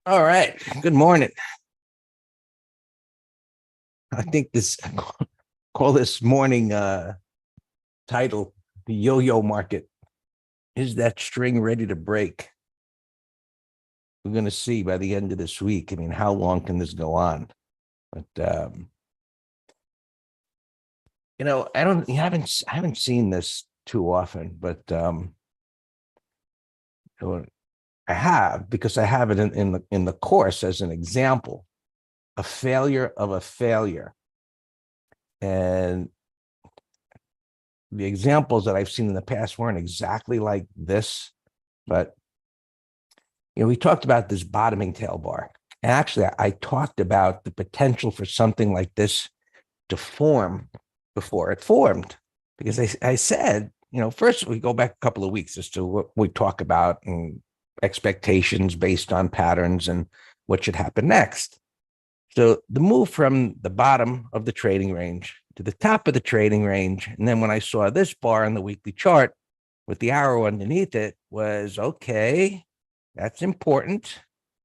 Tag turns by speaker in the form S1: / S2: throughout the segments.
S1: All right. Good morning. I think this call this morning title the yo-yo market. Is that string ready to break? We're going to see by the end of this week. I mean, how long can this go on? But I don't I haven't seen this too often, but I have because I have it in the course as an example, a failure of a failure. And the examples that I've seen in the past weren't exactly like this, but we talked about this bottoming tail bar. And actually, I talked about the potential for something like this to form before it formed. Because I said, first we go back a couple of weeks as to what we talk about and expectations based on patterns and what should happen next. So the move from the bottom of the trading range to the top of the trading range, and then when I saw this bar on the weekly chart with the arrow underneath it was, okay, that's important.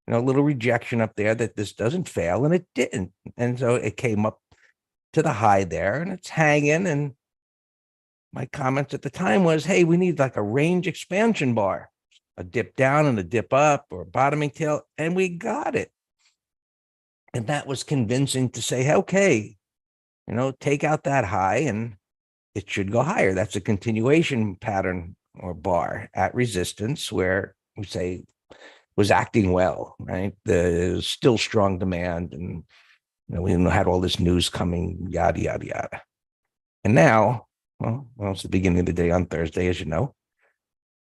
S1: A little rejection up there that this doesn't fail, and it didn't. And so it came up to the high there and it's hanging. And my comments at the time was, hey, we need like a range expansion bar, a dip down and a dip up or a bottoming tail. And we got it. And that was convincing to say, okay, take out that high and it should go higher. That's a continuation pattern or bar at resistance where we say was acting well, right? There's still strong demand, and we had all this news coming, yada yada yada. And now, well, it's the beginning of the day on Thursday, as you know.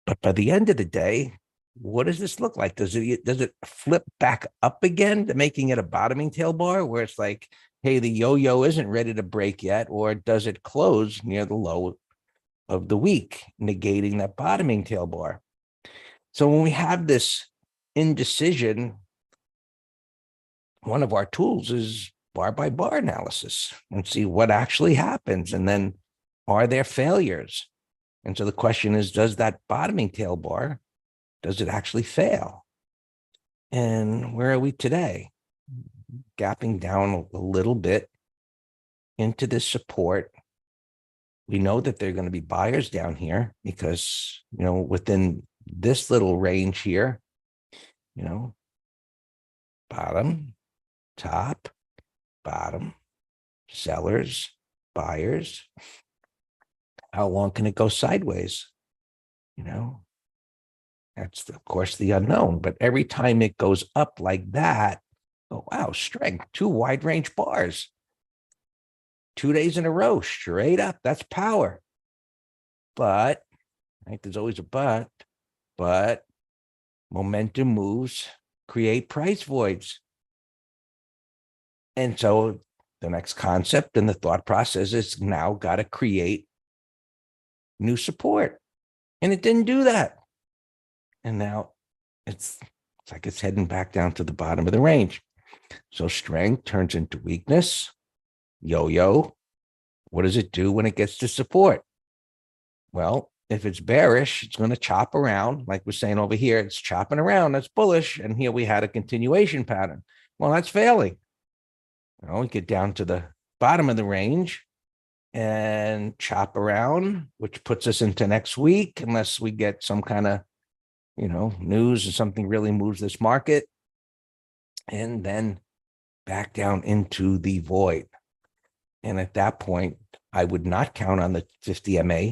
S1: But by the end of the day, what does this look like? Does it flip back up again to making it a bottoming tail bar where it's like, hey, the yo-yo isn't ready to break yet, or does it close near the low of the week, negating that bottoming tail bar? So when we have this indecision, one of our tools is bar by bar analysis and see what actually happens. And then are there failures? And so the question is, does that bottoming tail bar, does it actually fail? And where are we today? Gapping down a little bit into this support. We know that there are going to be buyers down here because, within this little range here, bottom, top, bottom, sellers, buyers. How long can it go sideways? That's, of course, the unknown. But every time it goes up like that, oh, wow, strength, two wide range bars, 2 days in a row, straight up. That's power. But, right, there's always a but momentum moves create price voids. And so the next concept and the thought process is now got to create new support. And it didn't do that. And now it's like it's heading back down to the bottom of the range. So strength turns into weakness. Yo-yo. What does it do when it gets to support? Well, if it's bearish, it's going to chop around. Like we're saying over here, it's chopping around. That's bullish. And here we had a continuation pattern. Well, that's failing. We get down to the bottom of the range and chop around, which puts us into next week, unless we get some kind of, news or something really moves this market. And then back down into the void. And at that point, I would not count on the 50 MA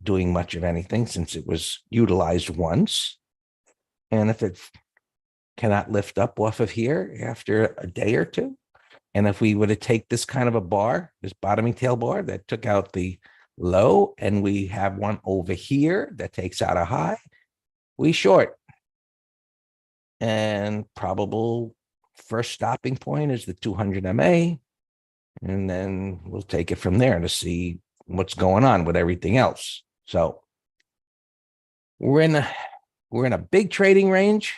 S1: doing much of anything since it was utilized once. And if it cannot lift up off of here after a day or two, and if we were to take this kind of a bar, this bottoming tail bar that took out the low, and we have one over here that takes out a high, we short. And probable first stopping point is the 200 MA. And then we'll take it from there to see what's going on with everything else. So we're in a big trading range,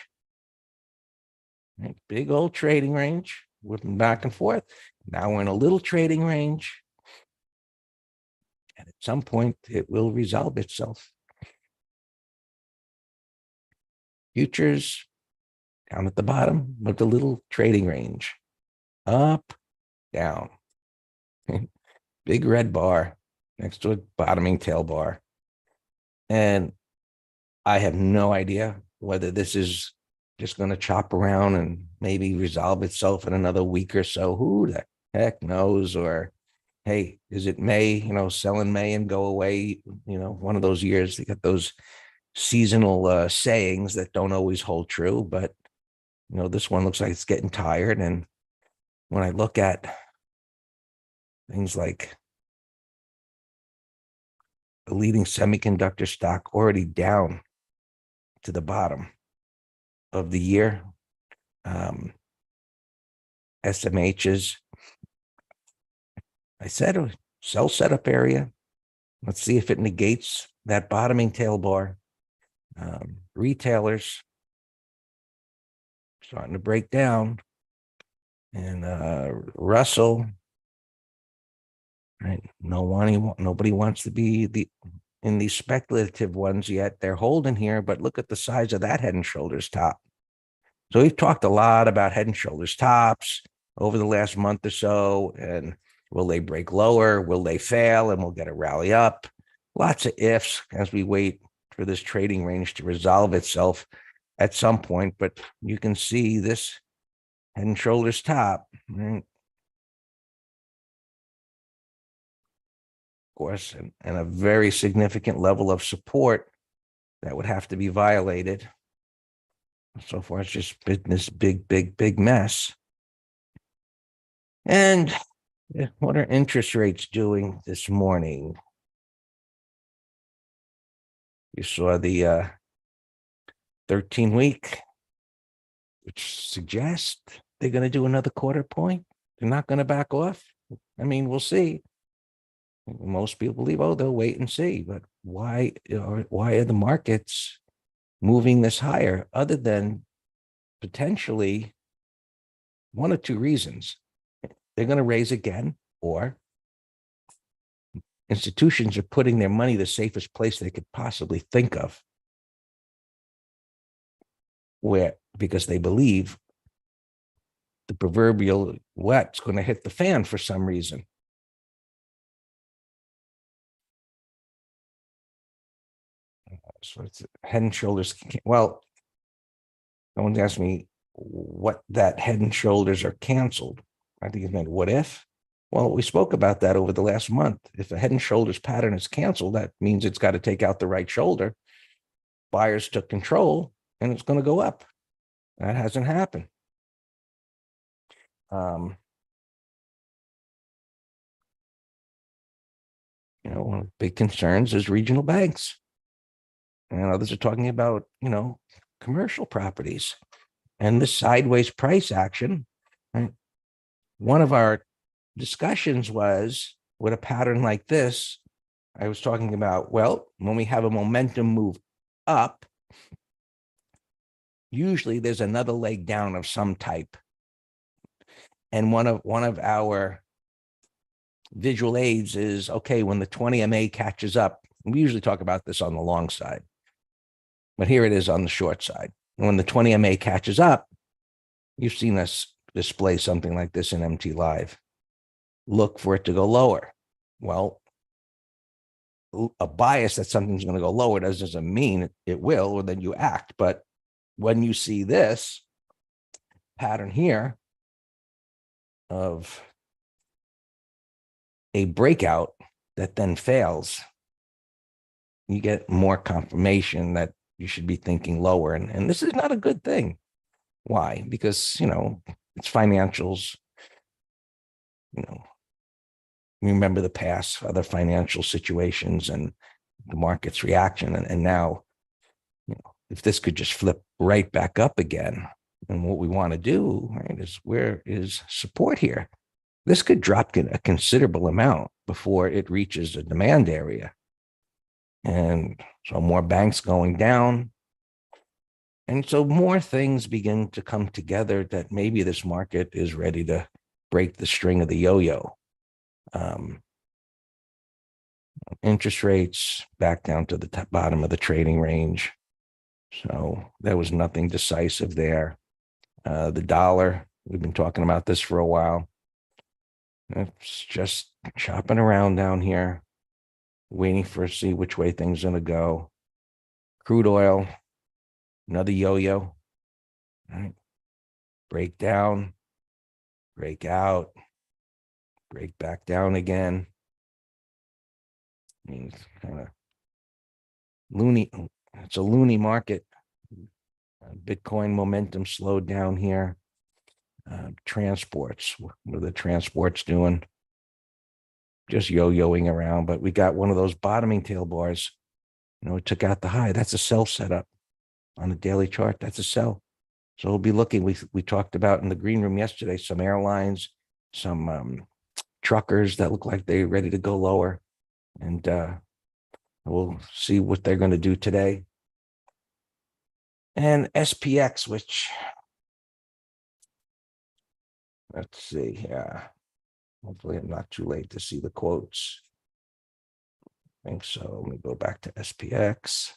S1: right? Big old trading range, whipping back and forth. Now we're in a little trading range. And at some point, it will resolve itself. Futures down at the bottom of the little trading range, up, down, big red bar next to a bottoming tail bar. And I have no idea whether this is just going to chop around and maybe resolve itself in another week or so. Who the heck knows? Or, hey, is it May, sell in May and go away? One of those years, they got those seasonal sayings that don't always hold true. But, this one looks like it's getting tired. And when I look at things like the leading semiconductor stock already down to the bottom of the year, SMHs, I said a sell setup area. Let's see if it negates that bottoming tail bar. Retailers starting to break down, and Russell, right? Nobody wants to be in these speculative ones yet. They're holding here, but look at the size of that Head and Shoulders top. So we've talked a lot about Head and Shoulders tops over the last month or so, and will they break lower? Will they fail? And we'll get a rally up. Lots of ifs as we wait for this trading range to resolve itself at some point. But you can see this Head and Shoulders top, right? Of course, and a very significant level of support that would have to be violated. So far, it's just been this big mess. And what are interest rates doing this morning? You saw the 13-week, which suggests they're going to do another quarter point. They're not going to back off. I mean, we'll see. Most people believe, they'll wait and see. But why are the markets moving this higher, other than potentially one or two reasons? They're going to raise again, or institutions are putting their money the safest place they could possibly think of, because they believe the proverbial wet's going to hit the fan for some reason. So it's Head and Shoulders. Well, no one's asked me what that Head and Shoulders are canceled. I think it meant what if. Well, we spoke about that over the last month. If a Head and Shoulders pattern is canceled, that means it's got to take out the right shoulder. Buyers took control, and it's going to go up. That hasn't happened. One of the big concerns is regional banks. And others are talking about, commercial properties and the sideways price action. Right? One of our discussions was, with a pattern like this, I was talking about, well, when we have a momentum move up, usually there's another leg down of some type. And one of our visual aids is, okay, when the 20 MA catches up, we usually talk about this on the long side, but here it is on the short side. And when the 20 MA catches up, you've seen us display something like this in MT Live. Look for it to go lower. Well, a bias that something's going to go lower doesn't mean it will, or then you act. But when you see this pattern here of a breakout that then fails, you get more confirmation that you should be thinking lower. And this is not a good thing. Why? Because, it's financials. Remember the past, other financial situations and the market's reaction. And now, if this could just flip right back up again, and what we want to do, right, is where is support here? This could drop a considerable amount before it reaches a demand area. And so more banks going down. And so more things begin to come together that maybe this market is ready to break the string of the yo-yo. Interest rates back down to the bottom of the trading range. So there was nothing decisive there. The dollar, we've been talking about this for a while. It's just chopping around down here, waiting for see which way things are going to go. Crude oil, another yo-yo. Right? Break down, break out, break back down again. I mean, it's kind of loony. It's a loony market. Bitcoin momentum slowed down here. Transports, what are the transports doing? Just yo-yoing around, but we got one of those bottoming tail bars. It took out the high. That's a sell setup on the daily chart. That's a sell. So we'll be looking. We talked about in the green room yesterday some airlines, some truckers that look like they're ready to go lower, and we'll see what they're going to do today. And SPX, which let's see, yeah. Hopefully, I'm not too late to see the quotes. I think so. Let me go back to SPX.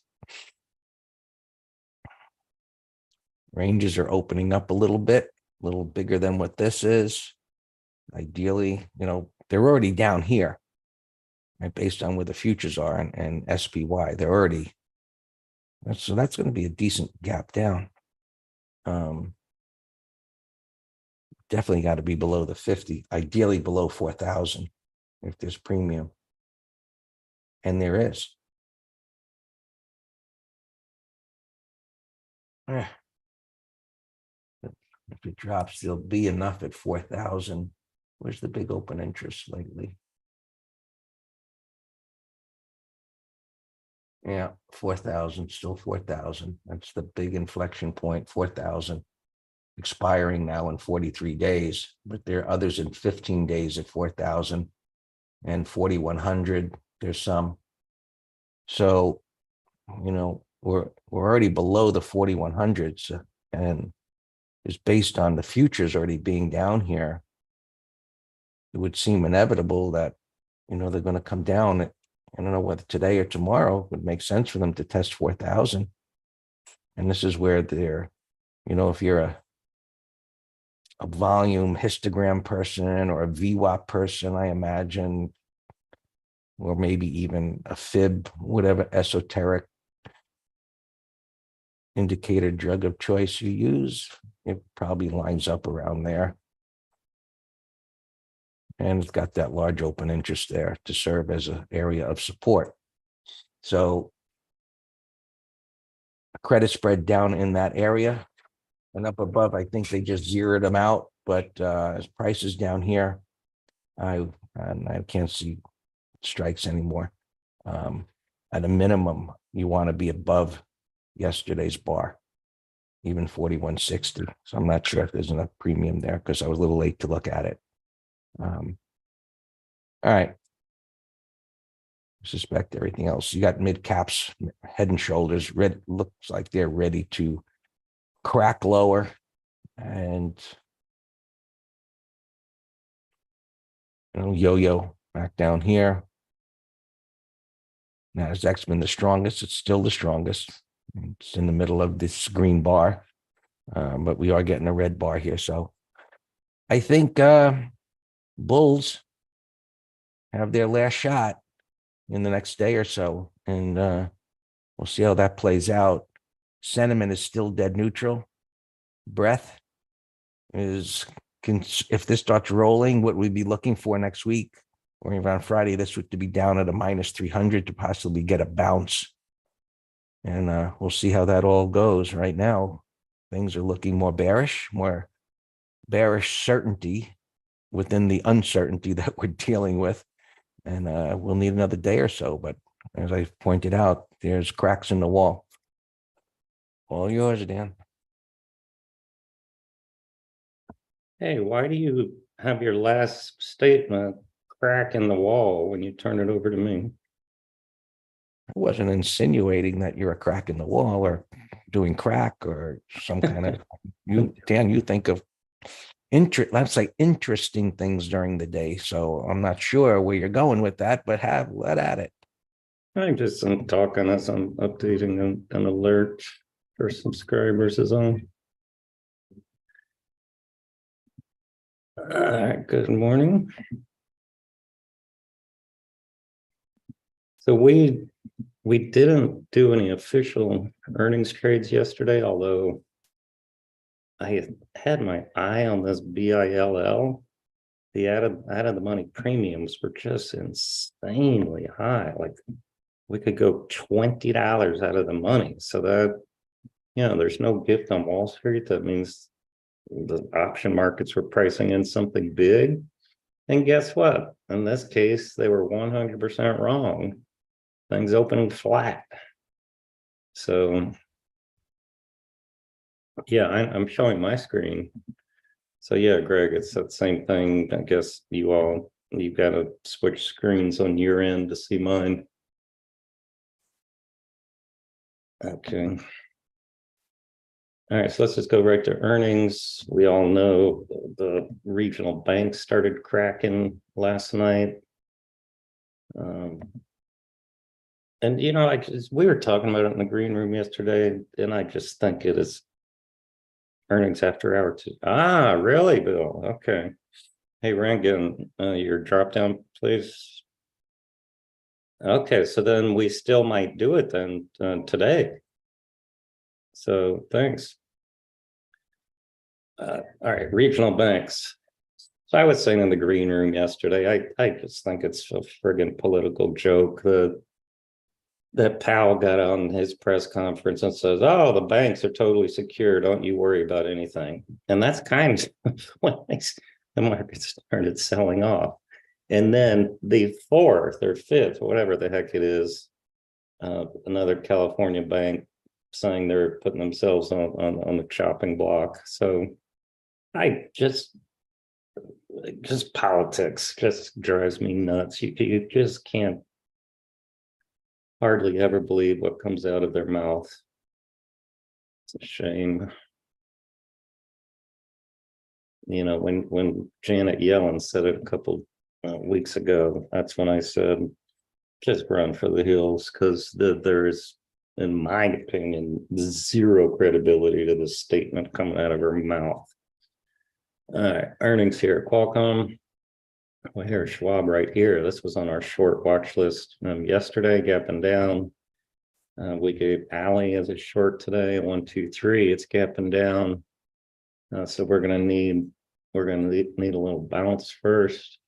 S1: Ranges are opening up a little bit, a little bigger than what this is. Ideally, they're already down here, right, based on where the futures are and SPY. They're already, so that's going to be a decent gap down. Definitely got to be below the 50, ideally below 4,000 if there's premium. And there is. If it drops, there'll be enough at 4,000. Where's the big open interest lately? Yeah, 4,000, still 4,000. That's the big inflection point, 4,000. Expiring now in 43 days, but there are others in 15 days at 4,000 and 4,100. There's some. So, we're already below the 4,100s, and is based on the futures already being down here. It would seem inevitable that, they're going to come down. I don't know whether today or tomorrow would make sense for them to test 4,000. And this is where they're, if you're a volume histogram person or a VWAP person, I imagine, or maybe even a fib, whatever esoteric indicator drug of choice you use, it probably lines up around there. And it's got that large open interest there to serve as an area of support. So a credit spread down in that area and up above, I think they just zeroed them out. But as prices down here, I can't see strikes anymore. At a minimum, you want to be above yesterday's bar, even 4160. So I'm not sure if there's enough premium there because I was a little late to look at it. All right. I suspect everything else. You got mid caps, head and shoulders. Red looks like they're ready to crack lower, and yo-yo back down here. Nasdaq's been the strongest. It's still the strongest. It's in the middle of this green bar, but we are getting a red bar here. So I think bulls have their last shot in the next day or so, and we'll see how that plays out. Sentiment is still dead neutral. Breadth is, if this starts rolling, what we'd be looking for next week or even on Friday, this would to be down at a minus 300 to possibly get a bounce. And we'll see how that all goes. Right now, things are looking more bearish certainty within the uncertainty that we're dealing with. And we'll need another day or so. But as I pointed out, there's cracks in the wall. All yours, Dan.
S2: Hey, why do you have your last statement crack in the wall when you turn it over to me?
S1: I wasn't insinuating that you're a crack in the wall or doing crack or some kind of Dan, you think of let's say interesting things during the day. So I'm not sure where you're going with that, but let at it.
S2: I'm talking as I'm updating an alert for subscribers is on. Good morning. So we didn't do any official earnings trades yesterday, although I had my eye on this BILL. The out of the money premiums were just insanely high. Like we could go $20 out of the money. So that, there's no gift on Wall Street. That means the option markets were pricing in something big. And guess what? In this case, they were 100% wrong. Things opened flat. So yeah, I'm showing my screen. So yeah, Greg, it's that same thing. I guess you've got to switch screens on your end to see mine. Okay. All right, so let's just go right to earnings. We all know the regional banks started cracking last night. And we were talking about it in the green room yesterday, and I just think it is earnings after hour two. Ah, really, Bill? Okay. Hey, Rangan, your drop down, please. Okay, so then we still might do it then today. So thanks. All right, regional banks. So I was saying in the green room yesterday, I just think it's a friggin' political joke that Powell got on his press conference and says, "Oh, the banks are totally secure. Don't you worry about anything." And that's kind of what makes the market started selling off. And then the fourth or fifth, whatever the heck it is, another California bank saying they're putting themselves on the chopping block. So I just politics just drives me nuts. You just can't hardly ever believe what comes out of their mouth. It's a shame. When Janet Yellen said it a couple weeks ago, that's when I said, just run for the hills, because there is, in my opinion, zero credibility to the statement coming out of her mouth. All right, earnings here. Qualcomm. Well, here's Schwab right here. This was on our short watch list yesterday, gapping down. We gave Alley as a short today, 1, 2, 3. It's gapping down. So we're gonna need a little bounce first.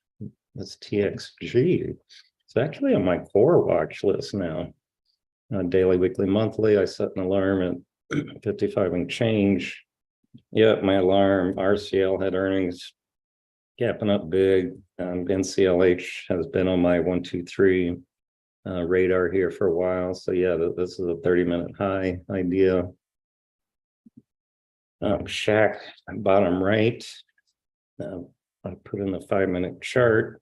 S2: That's TXG. It's actually on my core watch list now. Daily, weekly, monthly. I set an alarm at 55 and change. Yep, my alarm. RCL had earnings gapping up big. NCLH has been on my 1, 2, 3 radar here for a while. So yeah, this is a 30-minute high idea. Shack bottom right. I put in the 5-minute chart.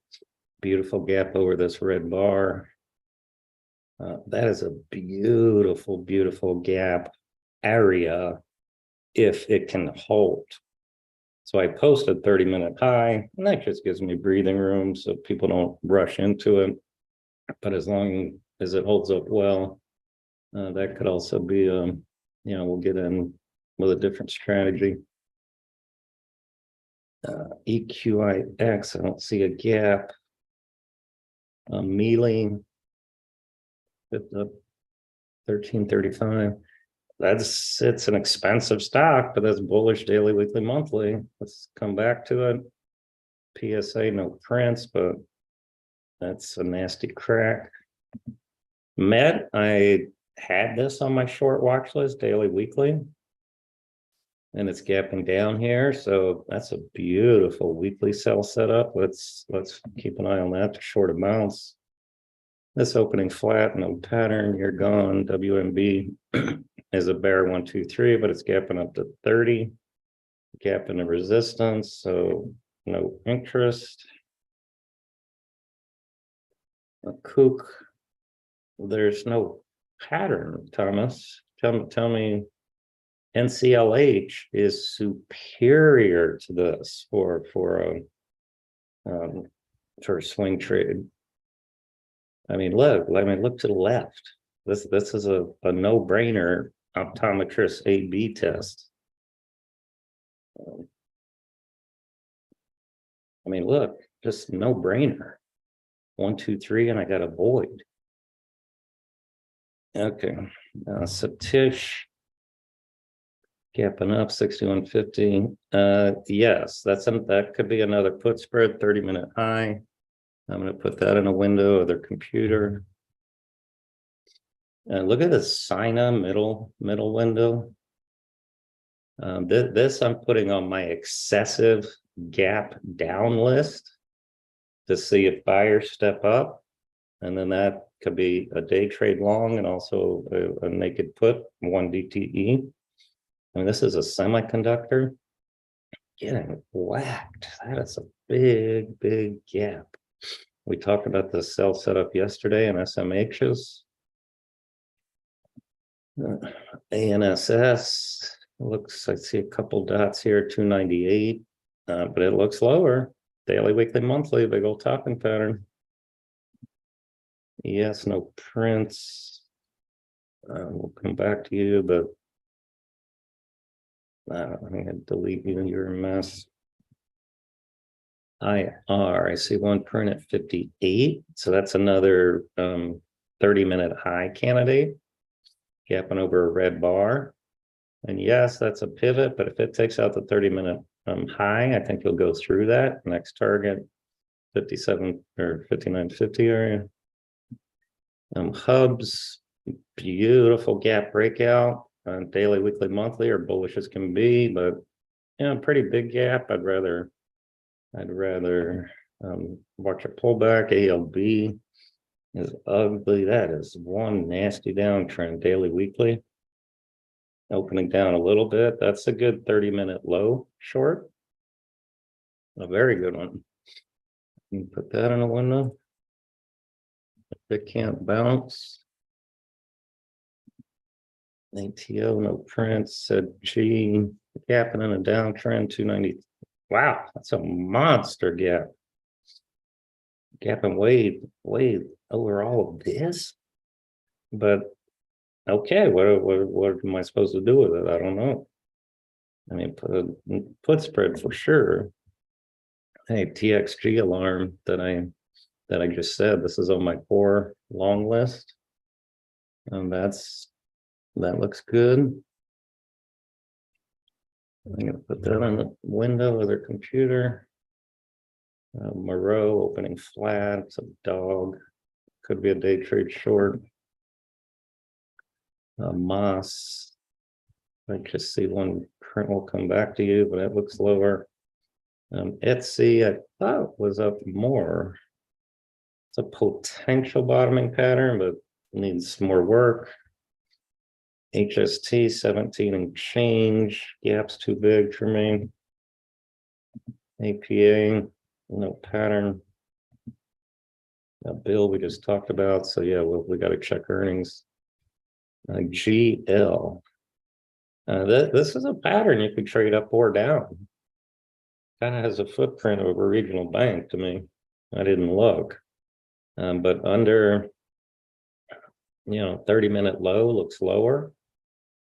S2: Beautiful gap over this red bar. That is a beautiful, beautiful gap area if it can hold. So I posted 30-minute high, and that just gives me breathing room so people don't rush into it. But as long as it holds up well, that could also be, we'll get in with a different strategy. EQIX, I don't see a gap. Mealy, 1335. It's an expensive stock, but that's bullish daily, weekly, monthly. Let's come back to it. PSA, no prints, but that's a nasty crack. Med, I had this on my short watch list, daily, weekly, and it's gapping down here. So that's a beautiful weekly sell setup. Let's keep an eye on that to short amounts. This opening flat, no pattern, you're gone. WMB is a bear 1, 2, 3, but it's gapping up to 30. Gap in the resistance, so no interest. A kook, there's no pattern, Thomas. Tell me NCLH is superior to this for a swing trade. Look to the left. This is a no-brainer optometrist A/B test. I mean, look, just no brainer. 1, 2, 3, and I got a void. Okay, Satish. Gapping up 61.50. Yes, that could be another put spread, 30-minute high. I'm going to put that in a window of their computer. Look at the Sina middle window. This I'm putting on my excessive gap down list to see if buyers step up. And then that could be a day trade long and also a naked put, 1 DTE. I mean, this is a semiconductor getting whacked. That is a big gap. We talked about the sell setup yesterday in SMHs. ANSS looks, I see a couple dots here, 298, but it looks lower. Daily, weekly, monthly, big old topping pattern. Yes, no prints. We'll come back to you, but I'm gonna delete you, you're a mess. IR, I see one print at 58, so that's another 30-minute high candidate, gapping over a red bar. And yes, that's a pivot, but if it takes out the 30-minute high, I think you'll go through that. Next target, 57 or 59.50 area. Hubs, beautiful gap breakout. Daily, weekly, monthly, or bullish as can be, but pretty big gap. I'd rather watch a pullback. ALB is ugly. That is one nasty downtrend. Daily, weekly, opening down a little bit. That's a good 30-minute low short. A very good one. You can put that in a window. If it can't bounce. ATO, no prints. Said G, gapping in a downtrend, 290. Wow, that's a monster gap. Gapping way over all of this. But okay, what am I supposed to do with it? I don't know. I mean, put spread for sure. Hey, TXG alarm that I just said, this is on my core long list. And that looks good. I'm gonna put that on the window of their computer. Moreau opening flat, it's a dog. Could be a day trade short. Moss, I just see one print will come back to you, but it looks lower. Etsy, I thought was up more. It's a potential bottoming pattern, but needs more work. HST 17 and change, gaps too big for me. APA, no pattern. Bill we just talked about, so yeah, we got to check earnings. GL, this is a pattern you could trade up or down. Kind of has a footprint of a regional bank to me. I didn't look, but under 30-minute low looks lower.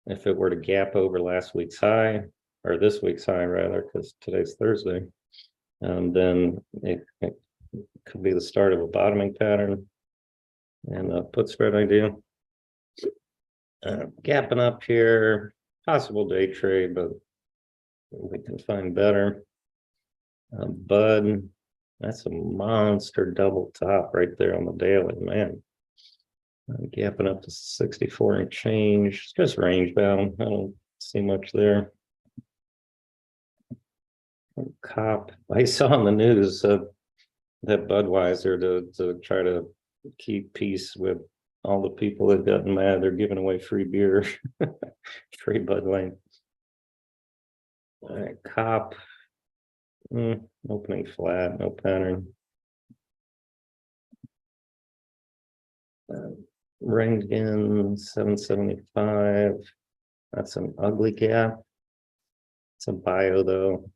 S2: If it were to gap over last week's high, or this week's high rather, because today's Thursday, then it could be the start of a bottoming pattern and a put spread idea. Gapping up here, possible day trade, but we can find better. Bud, that's a monster double top right there on the daily, man. Gapping up to 64 and change. It's just range bound. I don't see much there. Cop, I saw on the news that Budweiser to try to keep peace with all the people that gotten mad. They're giving away free beer, free Bud Light. All right, Cop, opening flat, no pattern. Ringen 775. That's an ugly gap. It's a bio though.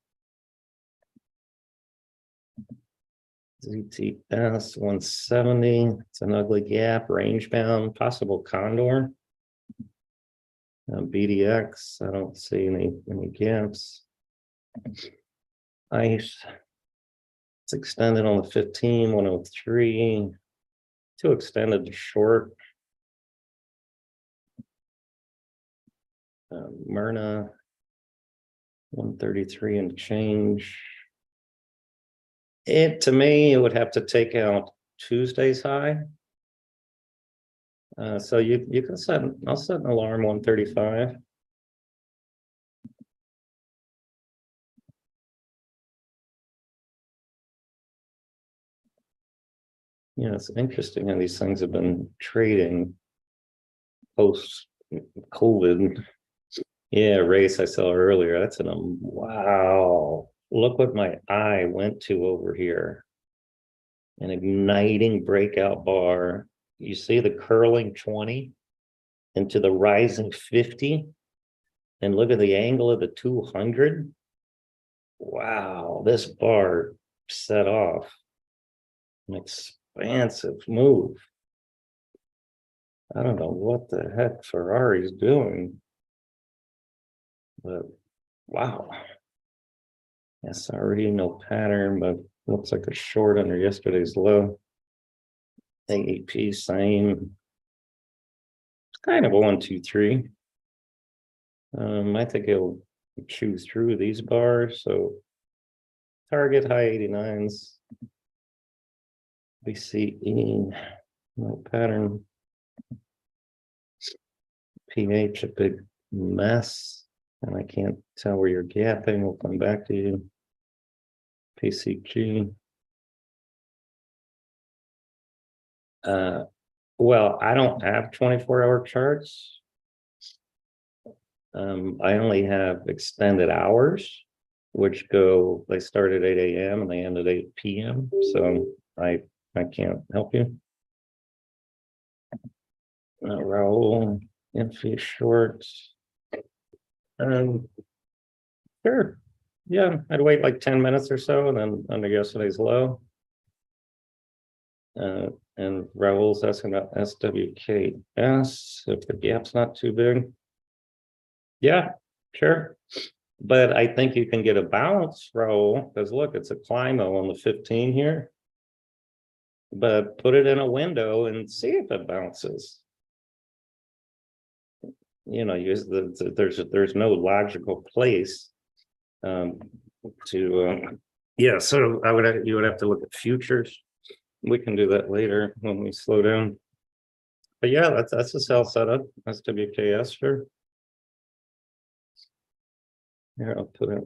S2: ZTS 170. It's an ugly gap, range bound, possible condor. BDX, I don't see any gaps. ICE It's extended on the 15, 103. Too extended to short. Myrna, 133 and change. To me, it would have to take out Tuesday's high. So you can set, I'll set an alarm 135. Yeah, it's interesting how these things have been trading post COVID. Yeah, race I saw earlier. That's wow. Look what my eye went to over here. An igniting breakout bar. You see the curling 20 into the rising 50. And look at the angle of the 200. Wow, this bar set off an expansive move. I don't know what the heck Ferrari's doing, but wow. SRE, no pattern, but looks like a short under yesterday's low. AEP, same. It's kind of a 1, 2, 3. I think it'll chew through these bars. So target high 89s. BCE, no pattern. PH, a big mess. And I can't tell where you're gapping. We'll come back to you. PCG. Well, I don't have 24-hour charts. I only have extended hours, which they start at 8 a.m. and they end at 8 p.m. So I can't help you. Raul, Infi shorts. Sure. Yeah, I'd wait like 10 minutes or so, and then under yesterday's low. And Raul's asking about SWKS, if the gap's not too big. Yeah, sure. But I think you can get a bounce, Raul, because look, it's a climb on the 15 here. But put it in a window and see if it bounces. You know, there's no logical place yeah, so you would have to look at futures. We can do that later when we slow down. But yeah, that's a sell setup. That's WKS, sure. Here, I'll put it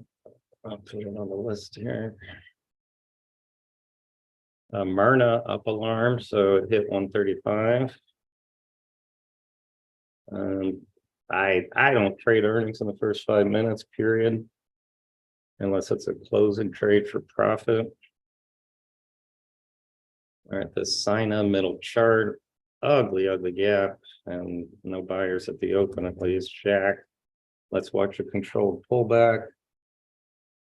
S2: on the list here. Myrna up alarm, so it hit 135. I don't trade earnings in the first 5 minutes, period, unless it's a closing trade for profit. All right, the Sina middle chart, ugly gap, and no buyers at the open, at least. Jack. Let's watch a controlled pullback.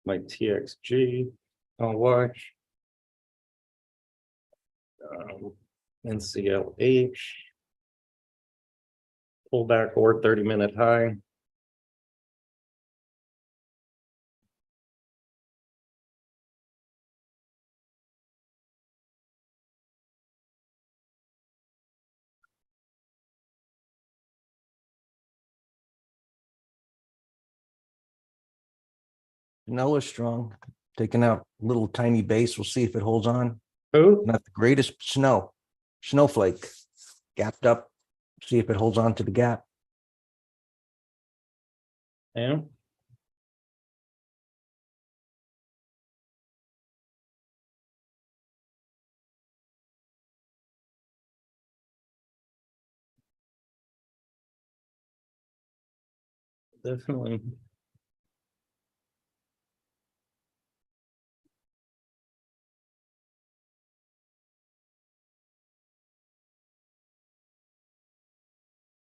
S2: My TXG, I'll watch. NCLH. Pullback or 30-minute high.
S1: Noah strong, taking out little tiny base. We'll see if it holds on.
S2: Who?
S1: Not the greatest snowflake, gapped up. See if it holds on to the gap.
S2: Yeah. Definitely.